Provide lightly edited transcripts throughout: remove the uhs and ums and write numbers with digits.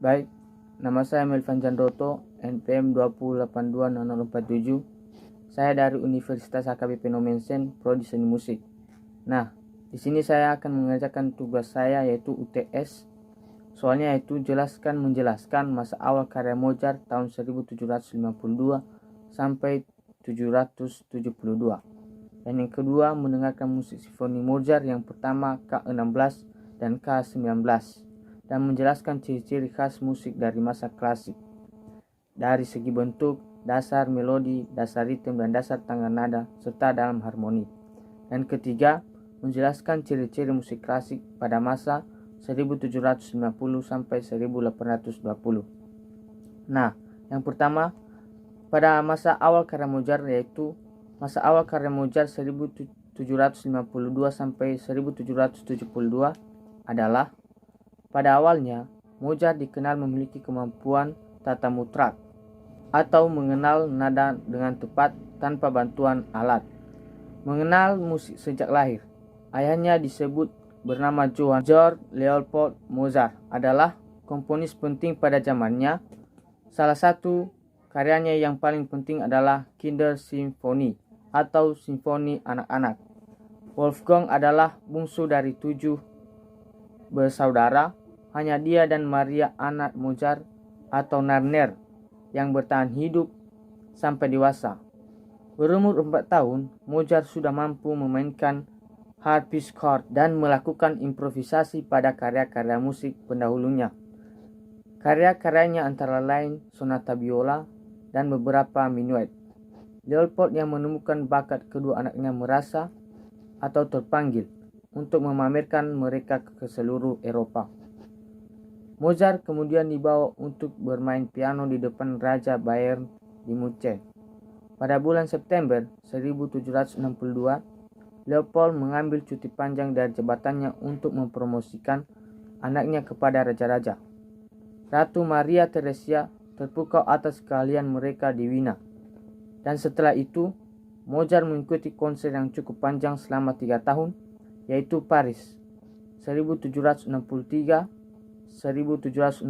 Baik, nama saya Melvan Chandroto, NPM 2082047. Saya dari Universitas HKBP Nomensen, Prodi Seni Musik. Nah, di sini saya akan mengerjakan tugas saya yaitu UTS. Soalnya yaitu menjelaskan masa awal karya Mozart tahun 1752 sampai 772. Dan yang kedua, mendengarkan musik simfoni Mozart yang pertama K16 dan K19. Dan menjelaskan ciri-ciri khas musik dari masa klasik dari segi bentuk, dasar melodi, dasar ritme, dan dasar tangga nada serta dalam harmoni. Dan ketiga, menjelaskan ciri-ciri musik klasik pada masa 1790 sampai 1820. Nah, yang pertama, pada masa awal karya Mozart yaitu masa awal karya Mozart 1752 sampai 1772 adalah pada awalnya, Mozart dikenal memiliki kemampuan tata mutlak atau mengenal nada dengan tepat tanpa bantuan alat. Mengenal musik sejak lahir. Ayahnya disebut bernama Johann Georg Leopold Mozart adalah komponis penting pada zamannya. Salah satu karyanya yang paling penting adalah Kindersymphonie atau Simfoni Anak-anak. Wolfgang adalah bungsu dari 7 bersaudara. Hanya dia dan Maria anak Mozart atau Narner yang bertahan hidup sampai dewasa. Berumur 4 tahun, Mozart sudah mampu memainkan harpsichord dan melakukan improvisasi pada karya-karya musik pendahulunya. Karya-karyanya antara lain sonata biola dan beberapa minuet. Leopold yang menemukan bakat kedua anaknya merasa atau terpanggil untuk memamerkan mereka ke seluruh Eropa. Mozart kemudian dibawa untuk bermain piano di depan Raja Bayern di Munchen. Pada bulan September 1762, Leopold mengambil cuti panjang dari jabatannya untuk mempromosikan anaknya kepada raja-raja. Ratu Maria Theresia terpukau atas keahlian mereka di Wina. Dan setelah itu, Mozart mengikuti konser yang cukup panjang selama 3 tahun, yaitu Paris 1763, 1765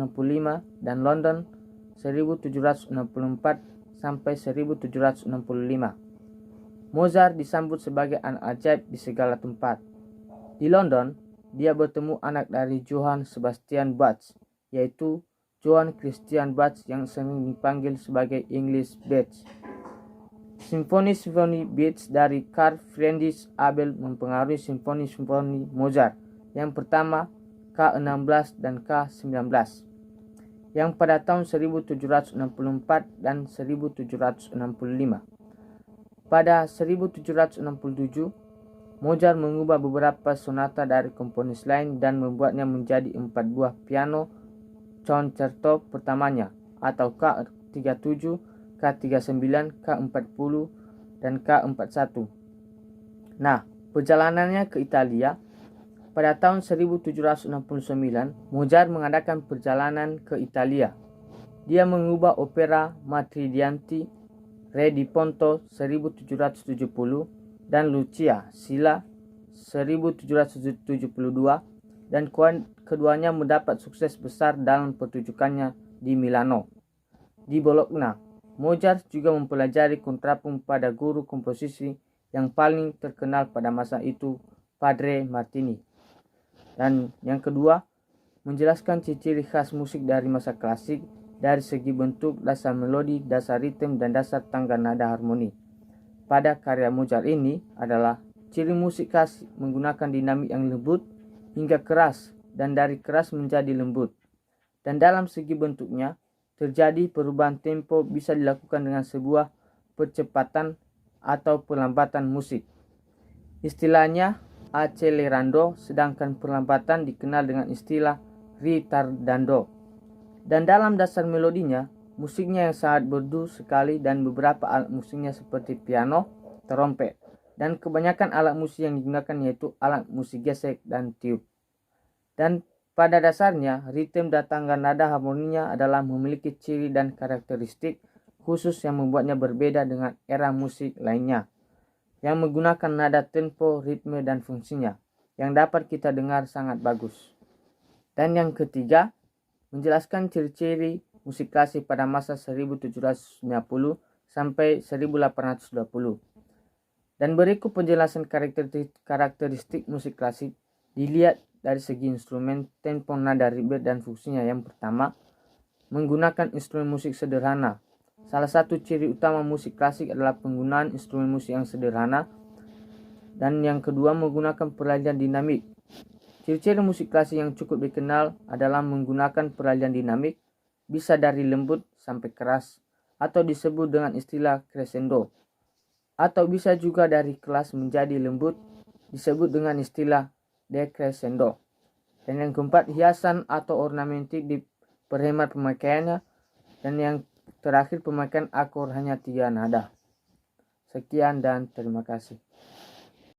dan London 1764 sampai 1765. Mozart disambut sebagai anak ajaib di segala tempat. Di London, dia bertemu anak dari Johann Sebastian Bach, yaitu Johann Christian Bach yang sering dipanggil sebagai English Bach. Simfoni Bach dari Carl Friedrich Abel mempengaruhi simfoni Mozart yang pertama K16 dan K19 yang pada tahun 1764 dan 1765. Pada 1767, Mozart mengubah beberapa sonata dari komponis lain dan membuatnya menjadi 4 buah piano concerto pertamanya atau K37, K39, K40, dan K41. Nah, perjalanannya ke Italia. Pada tahun 1769, Mozart mengadakan perjalanan ke Italia. Dia mengubah opera Matridianti, Re di Ponto 1770 dan Lucia Silla 1772 dan keduanya mendapat sukses besar dalam pertunjukannya di Milano. Di Bologna, Mozart juga mempelajari kontrapung pada guru komposisi yang paling terkenal pada masa itu, Padre Martini. Dan yang kedua, menjelaskan ciri-ciri khas musik dari masa klasik dari segi bentuk, dasar melodi, dasar ritme, dan dasar tangga nada harmoni. Pada karya Mozart ini adalah ciri musik khas menggunakan dinamik yang lembut hingga keras dan dari keras menjadi lembut. Dan dalam segi bentuknya, terjadi perubahan tempo bisa dilakukan dengan sebuah percepatan atau perlambatan musik. Istilahnya accelerando, sedangkan perlambatan dikenal dengan istilah ritardando. Dan dalam dasar melodinya, musiknya yang sangat merdu sekali dan beberapa alat musiknya seperti piano, trompet, dan kebanyakan alat musik yang digunakan yaitu alat musik gesek dan tiup. Dan pada dasarnya, ritme dan tangga nada harmoninya adalah memiliki ciri dan karakteristik khusus yang membuatnya berbeda dengan era musik lainnya, yang menggunakan nada tempo, ritme, dan fungsinya, yang dapat kita dengar sangat bagus. Dan yang ketiga, menjelaskan ciri-ciri musik klasik pada masa 1790 sampai 1820. Dan berikut penjelasan karakteristik musik klasik dilihat dari segi instrumen, tempo, nada, ritme, dan fungsinya. Yang pertama, menggunakan instrumen musik sederhana. Salah satu ciri utama musik klasik adalah penggunaan instrumen musik yang sederhana. Dan yang kedua, menggunakan peralihan dinamik. Ciri-ciri musik klasik yang cukup dikenal adalah menggunakan peralihan dinamik, bisa dari lembut sampai keras, atau disebut dengan istilah crescendo, atau bisa juga dari keras menjadi lembut, disebut dengan istilah decrescendo. Dan yang keempat, hiasan atau ornamentik diperhemat pemakaiannya. Dan yang terakhir, pemakaian akor hanya 3 nada. Sekian dan terima kasih.